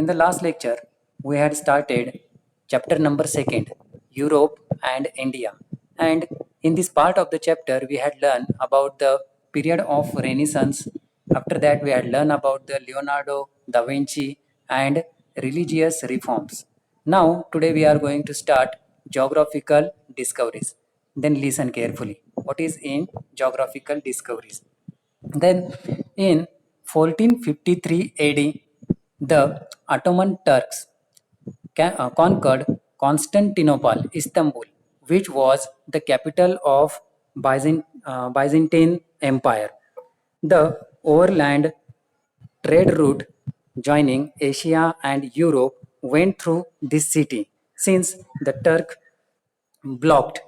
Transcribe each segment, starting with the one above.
In the last lecture, we had started chapter number 2nd, Europe and India. And in this part of the chapter, we had learned about the period of Renaissance. After that, we had learned about the Leonardo da Vinci and religious reforms. Now, today we are going to start geographical discoveries. Then listen carefully. What is in geographical discoveries? Then in 1453 AD, the Ottoman Turks conquered Constantinople, Istanbul, which was the capital of Byzantine Empire. The overland trade route joining Asia and Europe went through this city. Since the Turk blocked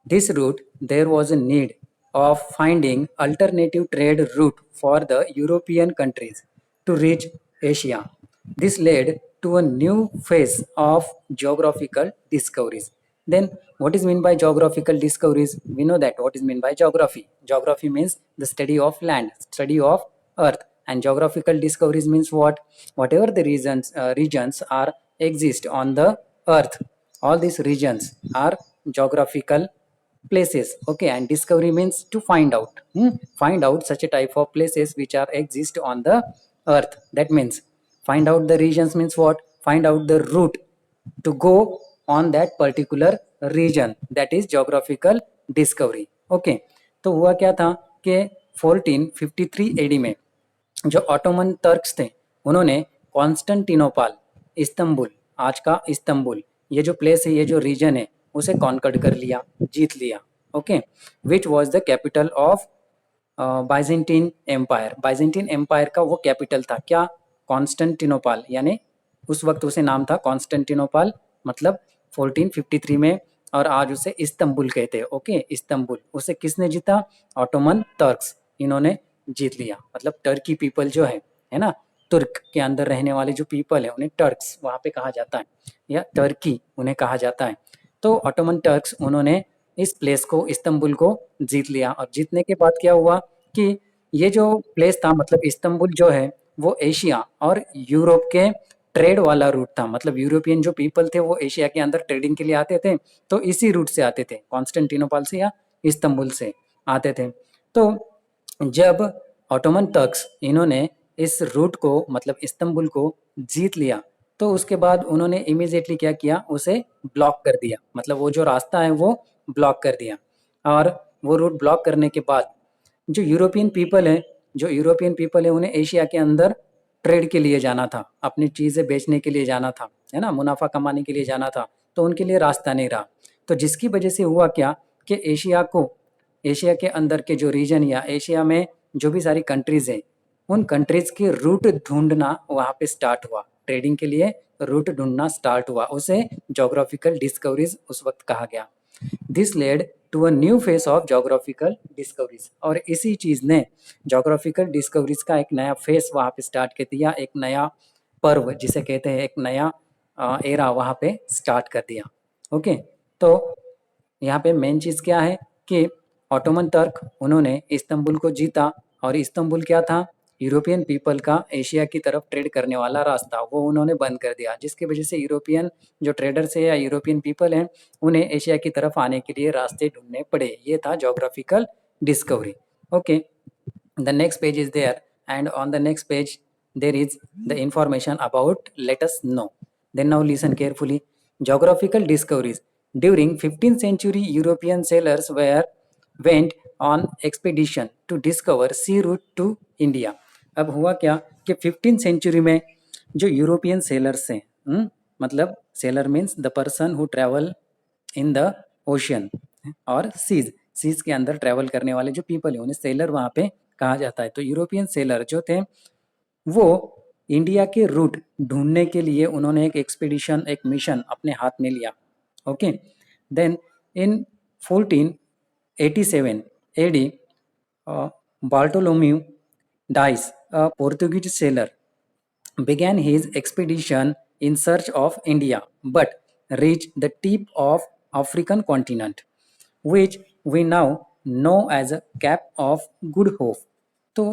this route, there was a need of finding alternative trade route for the European countries to reach Asia. This led to a new phase of geographical discoveries. Then, what is meant by geographical discoveries? We know that what is meant by geography. Geography means the study of land, study of earth, and geographical discoveries means what? Whatever the regions are exist on the earth, all these regions are geographical places. Okay, and discovery means to find out. Find out such a type of places which are exist on the earth. That means find out the regions means what? Find out the route to go on that particular region. That is geographical discovery. Okay, तो हुआ क्या था कि 1453 AD में जो Ottoman Turks थे उन्होंने Constantinople, Istanbul, आज का इस्तंबुल, ये जो प्लेस है, ये जो रीजन है, उसे कॉन्कर्ड कर लिया, जीत लिया. Okay, which was the capital of Byzantine Empire. Byzantine Empire का वो कैपिटल था क्या? कॉन्स्टेंटिनोपल, यानी उस वक्त उसे नाम था कॉन्स्टेंटिनोपल, मतलब 1453 में, और आज उसे इस्तंबुल कहते हैं. Okay, Istanbul. उसे किसने जीता? ऑटोमन टर्क्स, इन्होंने जीत लिया. मतलब टर्की पीपल जो है ना, तुर्क के अंदर रहने वाले जो पीपल है उन्हें टर्क्स वहाँ पे कहा जाता है, या टर्की उन्हें कहा जाता है. तो ऑटोमन टर्क्स उन्होंने इस प्लेस को, इस्तंबुल को जीत लिया. और जीतने के बाद क्या हुआ कि ये जो प्लेस था, मतलब इस्तंबुल जो है वो एशिया और यूरोप के ट्रेड वाला रूट था. मतलब यूरोपियन जो पीपल थे वो एशिया के अंदर ट्रेडिंग के लिए आते थे, तो इसी रूट से आते थे, कॉन्स्टेंटिनोपल से या इस्तंबुल से आते थे. तो जब ऑटोमन टर्क्स इन्होंने इस रूट को, मतलब इस्तंबुल को जीत लिया, तो उसके बाद उन्होंने इमीडिएटली क्या किया? उसे ब्लॉक कर दिया. मतलब वो जो रास्ता है वो ब्लॉक कर दिया. और वो रूट ब्लॉक करने के बाद जो यूरोपियन पीपल है उन्हें एशिया के अंदर ट्रेड के लिए जाना था, अपनी चीज़ें बेचने के लिए जाना था, है ना, मुनाफा कमाने के लिए जाना था, तो उनके लिए रास्ता नहीं रहा. तो जिसकी वजह से हुआ क्या कि एशिया के अंदर के जो रीजन या एशिया में जो भी सारी कंट्रीज हैं, उन कंट्रीज के रूट ढूंढना वहाँ पे स्टार्ट हुआ. ट्रेडिंग के लिए रूट ढूंढना स्टार्ट हुआ. उसे जोग्राफिकल डिस्कवरीज उस वक्त कहा गया. This led to a new phase of geographical discoveries. और इसी चीज़ ने जोग्राफिकल डिस्कवरीज का एक नया फेस वहाँ पे स्टार्ट कर दिया, एक नया पर्व जिसे कहते हैं, एक नया एरा वहाँ पे स्टार्ट कर दिया. ओके, तो यहाँ पे मेन चीज़ क्या है कि ऑटोमन टर्क उन्होंने इस्तंबुल को जीता, और इस्तंबुल क्या था? यूरोपियन पीपल का एशिया की तरफ ट्रेड करने वाला रास्ता, वो उन्होंने बंद कर दिया, जिसकी वजह से यूरोपियन जो ट्रेडर्स है या यूरोपियन पीपल हैं उन्हें एशिया की तरफ आने के लिए रास्ते ढूंढने पड़े. ये था geographical discovery. Okay, the next page is there, and on the next page there is the information about let us know. Then now listen carefully. Geographical discoveries. During 15th century, European sailors went on expedition to discover sea route to India. अब हुआ क्या कि 15th century में जो European sellers हैं, मतलब seller means the person who travel in the ocean और seize के अंदर ट्रैवल करने वाले जो पीपल है उन्हें सेलर वहाँ पे कहा जाता है. तो यूरोपियन सेलर जो थे वो इंडिया के रूट ढूंढने के लिए उन्होंने एक एक्सपीडिशन, एक मिशन अपने हाथ में लिया. Okay, then in 1487 AD, Bartholomew Dias, a Portuguese sailor, began his expedition in search of India, but reached the tip of African continent, which we now know as a Cape of Good Hope. तो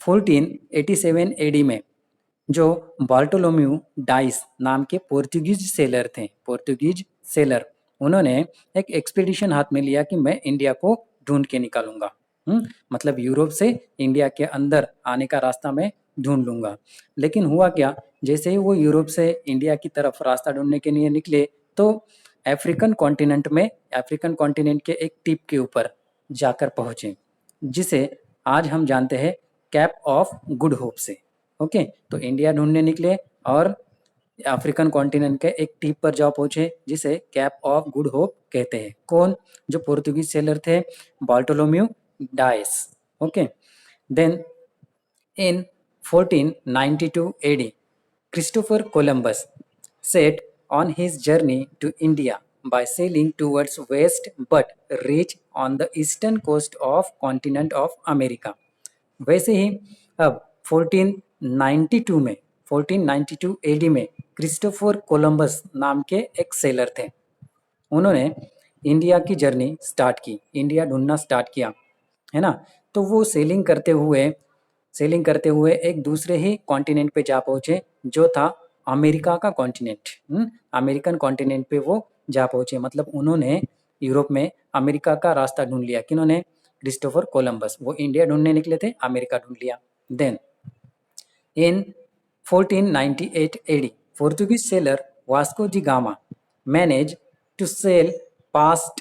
1487 AD में जो बार्टोलोम्यू dice नाम के Portuguese seller थे, Portuguese seller, उन्होंने एक expedition हाथ में लिया कि मैं इंडिया को ढूंढ के निकालूंगा। मतलब यूरोप से इंडिया के अंदर आने का रास्ता मैं ढूंढ लूंगा। लेकिन हुआ क्या, जैसे ही वो यूरोप से इंडिया की तरफ रास्ता ढूंढने के लिए निकले तो अफ्रीकन कॉन्टिनेंट के एक टिप के ऊपर जाकर पहुंचे, जिसे आज हम जानते हैं कैप ऑफ गुड होप से। ओके, तो इंडिया ढूंढने निकले और अफ्रीकन कॉन्टिनेंट के एक टीप पर जा पहुंचे जिसे कैप ऑफ गुड होप कहते हैं। कौन? जो पोर्तुगीज सेलर थे, बार्टोलोम्यू dice. Okay, then in 1492 AD, Christopher Columbus set on his journey to India by sailing towards west but reached on the eastern coast of continent of America। वैसे ही अब 1492 AD में Christopher Columbus नाम के एक seller थे। उन्होंने India की journey start की, इंडिया ढूंढना स्टार्ट किया, है ना। तो वो सेलिंग करते हुए एक दूसरे ही कॉन्टिनेंट पे जा पहुंचे, जो था अमेरिका का कॉन्टिनेंट। अमेरिकन कॉन्टिनेंट पे वो जा पहुंचे, मतलब उन्होंने यूरोप में अमेरिका का रास्ता ढूंढ लिया। किन्होंने? Christopher Columbus. वो इंडिया ढूंढने निकले थे, अमेरिका ढूंढ लिया। Then in 1498 AD, Portuguese sailor Vasco da Gama managed to sail past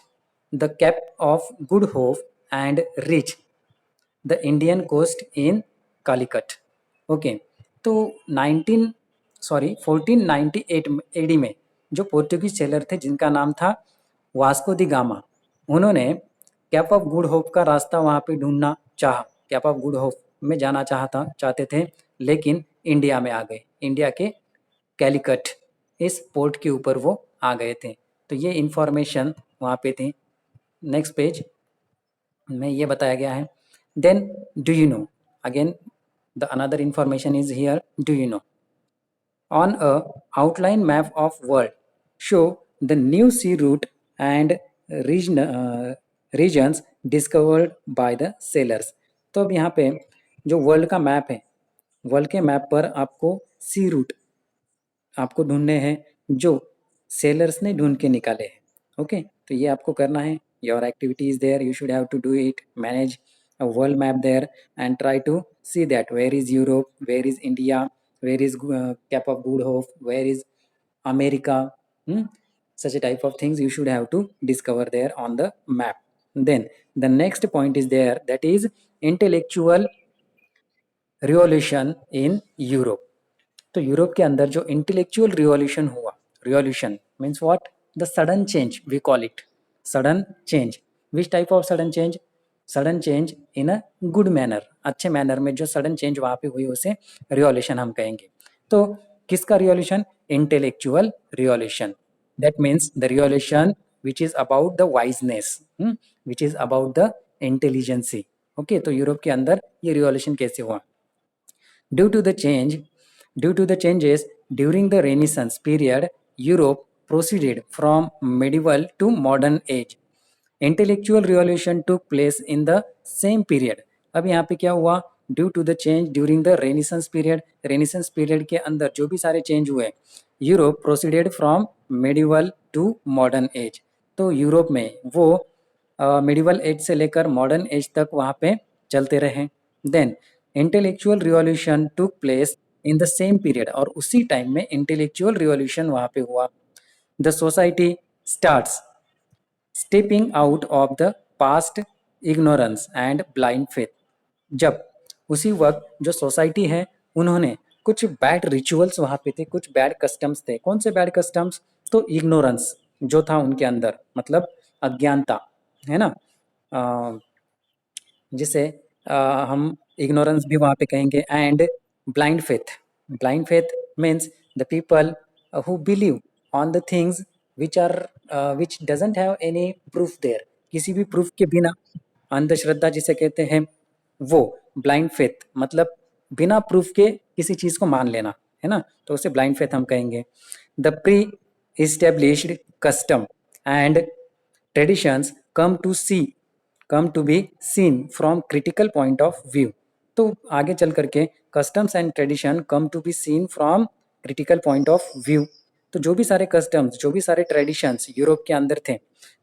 the Cape of Good Hope and reach the Indian coast in Calicut. Okay, तो 1498 एडी में जो पोर्तुगीज सेलर थे जिनका नाम था वास्को दी गामा, उन्होंने कैप ऑफ गुड होप का रास्ता वहाँ पे ढूंढना चाहा, कैप ऑफ गुड होप में जाना चाहते थे, लेकिन इंडिया में आ गए। इंडिया के कैलिकट इस पोर्ट के ऊपर वो आ गए थे। तो ये इंफॉर्मेशन वहाँ पे थी। नेक्स्ट पेज में ये बताया गया है। Then do you know? Again, the another information is here. Do you know? On a outline map of world, show the new sea route and regions discovered by the sailors। तो अब यहाँ पे जो वर्ल्ड का map है, world के map पर आपको सी रूट आपको ढूंढने हैं जो सेलर्स ने ढूंढ के निकाले हैं। ओके, तो ये आपको करना है। Your activity is there, you should have to do it. Manage a world map there and try to see that where is Europe, where is India, where is Cape of Good Hope, where is America. Such a type of things you should have to discover there on the map. Then the next point is there, that is intellectual revolution in Europe। तो Europe के अंदर जो intellectual revolution हुआ, revolution means what? The sudden change, we call it sudden change. Which type of sudden change? Sudden change in a good manner, अच्छे manner में जो sudden change वहाँ पे हुई उसे रिवॉल्यूशन हम कहेंगे। तो किसका revolution? Intellectual revolution. That means the revolution which is about the wiseness, which is about the intelligency. Okay, तो यूरोप के अंदर ये रिवॉल्यूशन कैसे हुआ? Due to the changes during the Renaissance period, Europe proceeded from medieval to modern age। Intellectual revolution took place in the same period। अब यहाँ पे क्या हुआ? Due to the change during the renaissance period, renaissance period के अंदर जो भी सारे चेंज हुए, Europe proceeded from medieval to modern age. तो यूरोप में वो मेडिवल एज से लेकर मॉडर्न एज तक वहाँ पे चलते रहे। Then intellectual revolution took place in the same period, और उसी टाइम में इंटेलेक्चुअल रिवॉल्यूशन वहाँ पे हुआ। The society starts stepping out of the past ignorance and blind faith. जब उसी वक्त जो सोसाइटी है उन्होंने कुछ बैड रिचुअल्स वहाँ पे थे, कुछ बैड कस्टम्स थे। कौन से बैड कस्टम्स? तो इग्नोरेंस जो था उनके अंदर, मतलब अज्ञानता, है ना, जिसे हम इग्नोरेंस भी वहाँ पे कहेंगे। And blind faith, blind faith means the people who believe on the things which are which doesn't have any proof there, किसी भी प्रूफ के बिना, अंधश्रद्धा जिसे कहते हैं वो। ब्लाइंड फेथ मतलब बिना प्रूफ के किसी चीज को मान लेना, है ना, तो उसे ब्लाइंड फेथ हम कहेंगे। The pre established custom and traditions come to be seen from critical point of view. तो आगे चल करके customs and tradition come to be seen from critical point of view. तो जो भी सारे कस्टम्स, जो भी सारे ट्रेडिशंस यूरोप के अंदर थे,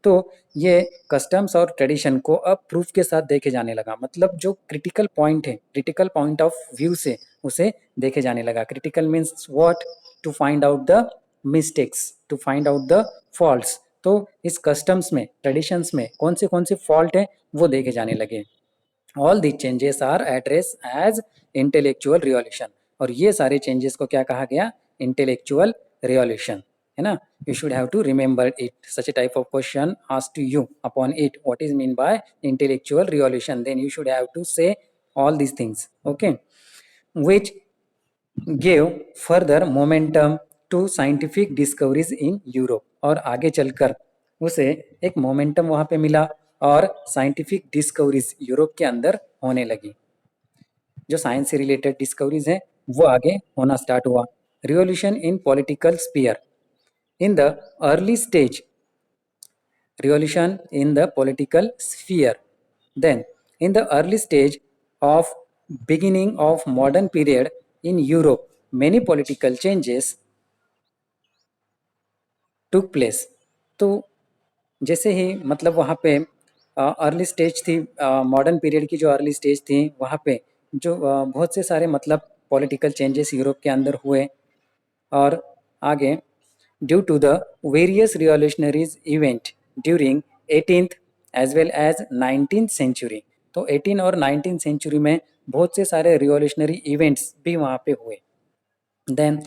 तो ये कस्टम्स और ट्रेडिशन को अब प्रूफ के साथ देखे जाने लगा। मतलब जो क्रिटिकल पॉइंट है, क्रिटिकल पॉइंट ऑफ व्यू से उसे देखे जाने लगा। Critical means what? To find out the mistakes, to find out the faults. तो इस कस्टम्स में, ट्रेडिशंस में कौन से फॉल्ट है वो देखे जाने लगे। All the changes are address as intellectual revolution. और ये सारे चेंजेस को क्या कहा गया? इंटेलेक्चुअल रिवॉल्यूशन, है ना। You should have to remember it. Such a type of question asked to you upon it, what is mean by intellectual revolution, then you should have to say all these things, okay, which gave further momentum to scientific discoveries in Europe। और आगे चलकर उसे एक momentum वहाँ पे मिला और scientific discoveries Europe के अंदर होने लगी। जो साइंस से रिलेटेड डिस्कवरीज हैं वो आगे होना स्टार्ट हुआ। Revolution in political sphere in the early stage, revolution in the political sphere. Then, in the early stage of beginning of modern period in Europe, many political changes took place। तो जैसे ही मतलब वहाँ पे early stage थी, modern period की जो early stage थी, वहाँ पे जो बहुत से सारे मतलब पॉलिटिकल चेंजेस यूरोप के अंदर हुए। और आगे due to the various revolutionaries event during 18th as well as 19th century। तो 18 और 19th सेंचुरी में बहुत से सारे रिवॉल्यूशनरी इवेंट्स भी वहाँ पे हुए। Then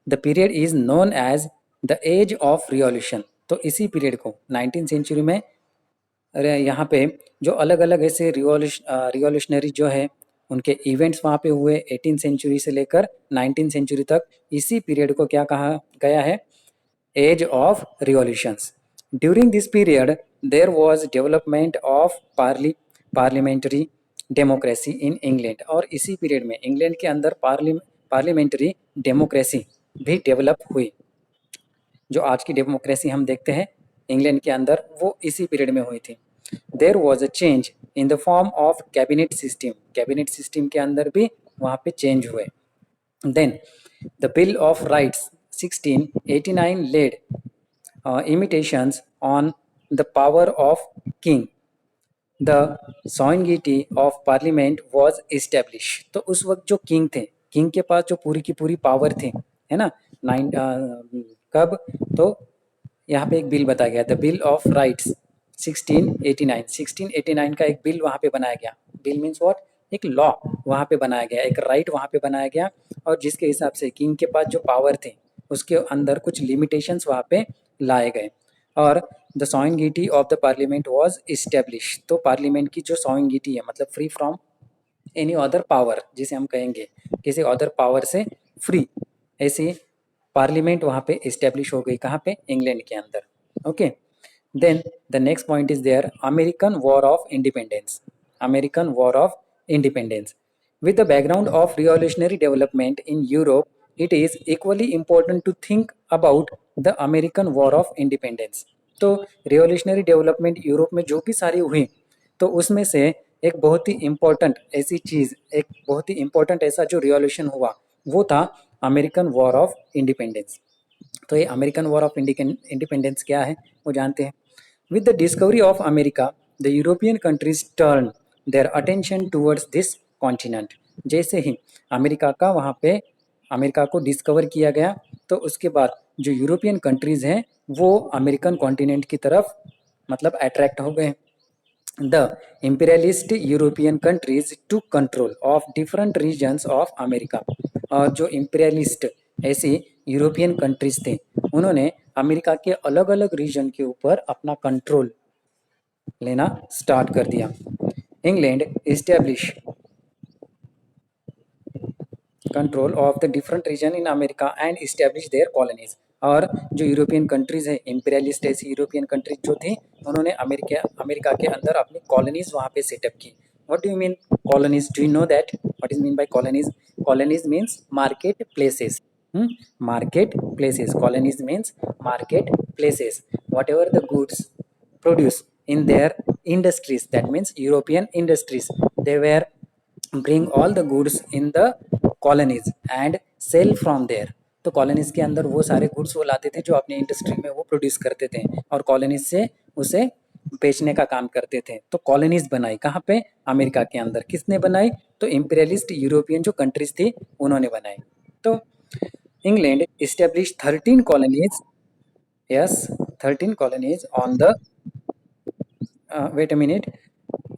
the period is known as the age of revolution. तो इसी पीरियड को 19th सेंचुरी में यहाँ पे जो अलग अलग ऐसे रिवॉल्यूशनरी जो है उनके इवेंट्स वहाँ पे हुए 18th सेंचुरी से लेकर 19th सेंचुरी तक। इसी पीरियड को क्या कहा गया है? Age of revolutions। During this period, there was development of parliamentary democracy in England। और इसी पीरियड में इंग्लैंड के अंदर पार्लियामेंट्री डेमोक्रेसी भी डेवलप हुई। जो आज की डेमोक्रेसी हम देखते हैं इंग्लैंड के अंदर, वो इसी पीरियड में हुई थी। There was a change in the form of cabinet system। Cabinet system के अंदर भी वहाँ पे चेंज हुए। Then the Bill of Rights 1689 laid imitations on the power of king। The sovereignty of parliament was established। तो उस वक्त जो किंग थे, किंग के पास जो पूरी की पूरी पावर थी, है ना। कब? तो यहाँ पे एक बिल बताया गया, द बिल ऑफ राइट्स 1689 का एक बिल वहाँ पे बनाया गया। Bill means what? एक लॉ वहाँ पे बनाया गया, एक राइट वहाँ पे बनाया गया। और जिसके हिसाब से किंग के पास जो पावर थे उसके अंदर कुछ लिमिटेशंस वहाँ पे लाए गए। और the sovereignty of the parliament was establish. तो पार्लियामेंट की जो सॉइंगिटी है मतलब free from any other power, जिसे हम कहेंगे किसी अदर पावर से फ्री, ऐसी पार्लियामेंट वहाँ पे इस्टेब्लिश हो गई। कहाँ पे? इंग्लैंड के अंदर। Okay, then the next point is there American war of independence. American war of independence with the background of revolutionary development in Europe, it is equally important to think about the American War of Independence। तो revolutionary development Europe में जो भी सारी हुई, तो उसमें से एक बहुत ही इम्पोर्टेंट ऐसी चीज़, एक बहुत ही इम्पोर्टेंट ऐसा जो रिवॉल्यूशन हुआ वो था अमेरिकन वॉर ऑफ इंडिपेंडेंस। तो ये अमेरिकन वॉर ऑफ इंडिपेंडेंस क्या है वो जानते हैं। With the discovery of America, the European countries turn their attention towards this continent. जैसे ही अमेरिका को डिस्कवर किया गया, तो उसके बाद जो यूरोपियन कंट्रीज़ हैं वो अमेरिकन कॉन्टिनेंट की तरफ मतलब अट्रैक्ट हो गए। The imperialist European countries to control of different regions of America. और जो इम्पीरियलिस्ट ऐसी यूरोपियन कंट्रीज थे उन्होंने अमेरिका के अलग अलग रीजन के ऊपर अपना कंट्रोल लेना स्टार्ट कर दिया। England establish control of the different region in America and establish their colonies. और जो यूरोपियन कंट्रीज है, इम्पीरियलिस्ट ऐसी यूरोपियन कंट्रीज जो थी, उन्होंने अमेरिका के अंदर अपनी कॉलोनीज वहाँ पे सेटअप की। What do you mean colonies? Do you know that what is mean bye colonies? Colonies means market places. Market places, colonies means market places. What ever the goods produce in their industries, that means European industries, they were bring all the goods in the colonies and sell from there. तो colonies के अंदर वो सारे goods वो लाते थे जो अपनी industry में वो प्रोड्यूस करते थे और कॉलोनीज से उसे बेचने का काम करते थे। तो कॉलोनीज बनाई कहाँ पे? अमेरिका के अंदर। किसने बनाई? तो इम्पीरियलिस्ट यूरोपियन जो कंट्रीज थी उन्होंने बनाई। तो England established 13 colonies. Yes, 13 colonies on the wait a minute.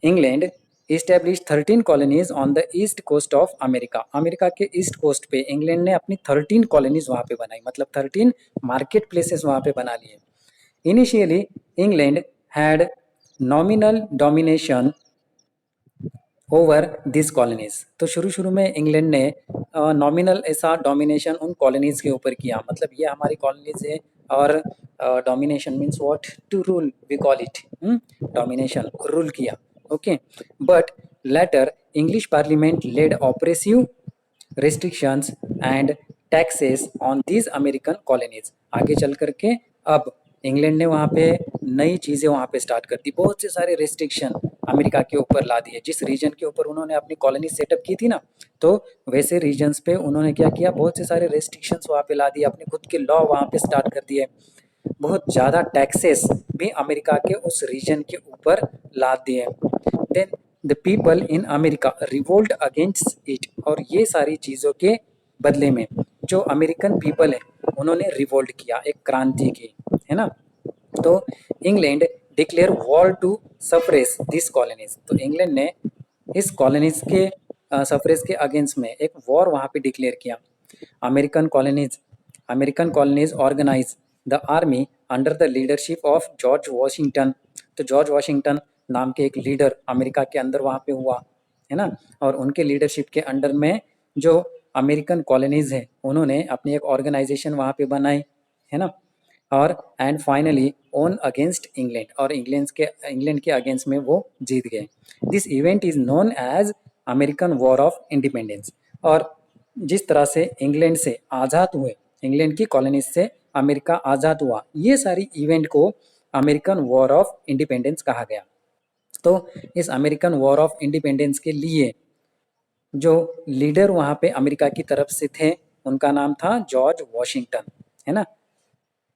England established 13 colonies on the east coast of America. America के ईस्ट कोस्ट पे इंग्लैंड ने अपनी 13 कॉलोनीज वहाँ पे बनाई, मतलब 13 मार्केट प्लेसेस वहाँ पे बना लिए। Initially England had nominal domination over this colonies. तो शुरू में इंग्लैंड ने नॉमिनल ऐसा डोमिनेशन उन कॉलोनीज के ऊपर किया, मतलब ये हमारी कॉलोनीज है और domination means what? To rule, we call it domination, rule किया। Okay, but later English parliament laid oppressive restrictions and taxes on these American colonies। आगे चल करके अब इंग्लैंड ने वहाँ पे नई चीज़ें वहाँ पे स्टार्ट कर दी, बहुत से सारे रेस्ट्रिक्शन अमेरिका के ऊपर ला दिए। जिस रीजन के ऊपर उन्होंने अपनी कॉलोनी सेटअप की थी ना, तो वैसे रीजन्स पे उन्होंने क्या किया? बहुत से सारे रेस्ट्रिक्शंस वहाँ पे ला दिए, अपने खुद के लॉ वहाँ पे स्टार्ट कर दिए। बहुत ज़्यादा टैक्सेस भी अमेरिका के उस रीजन के ऊपर ला दिए। Then the people in America revolt against it. और ये सारी चीज़ों के बदले में जो अमेरिकन पीपल है उन्होंने रिवोल्ट किया, एक क्रांति की, है ना। तो England declare war to suffrage this colonies. तो इंग्लैंड ने इस कॉलोनीज के सफरेज के अगेंस्ट में एक वॉर वहाँ पे डिक्लेयर किया। American colonies organize the army under the leadership of George Washington. तो जॉर्ज वॉशिंगटन नाम के एक लीडर अमेरिका के अंदर वहाँ पे हुआ, है ना, और उनके लीडरशिप के अंडर में जो अमेरिकन कॉलोनीज है उन्होंने अपनी एक ऑर्गेनाइजेशन वहाँ पे बनाई, है ना। और and finally won against England, और इंग्लैंड के अगेंस्ट में वो जीत गए। This event is known as American war of independence. और जिस तरह से इंग्लैंड से आज़ाद हुए, इंग्लैंड की कॉलोनीज से अमेरिका आज़ाद हुआ, ये सारी इवेंट को अमेरिकन वॉर ऑफ इंडिपेंडेंस कहा गया। तो इस अमेरिकन वॉर ऑफ इंडिपेंडेंस के लिए जो लीडर वहाँ पे अमेरिका की तरफ से थे उनका नाम था जॉर्ज वॉशिंगटन, है ना,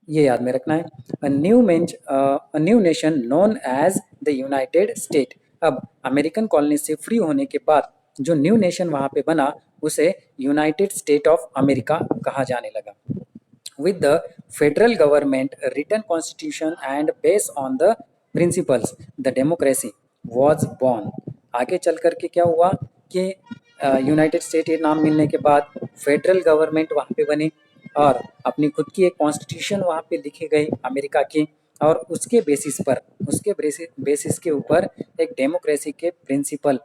ये याद में रखना है। A new nation known as the United State. अब अमेरिकन कॉलोनी से फ्री होने के बाद जो न्यू नेशन वहाँ पे बना उसे यूनाइटेड स्टेट ऑफ अमेरिका कहा जाने लगा। with the federal government written constitution and based on the principles the democracy was born। आगे चल करके क्या हुआ कि यूनाइटेड स्टेट ये नाम मिलने के बाद फेडरल गवर्नमेंट वहाँ पे बनी और अपनी खुद की एक कॉन्स्टिट्यूशन वहाँ पे लिखी गई अमेरिका की, और उसके बेसिस के ऊपर एक डेमोक्रेसी के प्रिंसिपल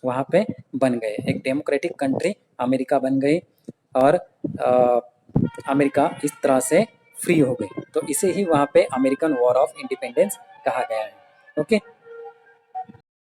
वहाँ पे बन गए, एक डेमोक्रेटिक कंट्री अमेरिका बन गई और अमेरिका इस तरह से फ्री हो गई। तो इसे ही वहाँ पे अमेरिकन वॉर ऑफ इंडिपेंडेंस कहा गया है। ओके।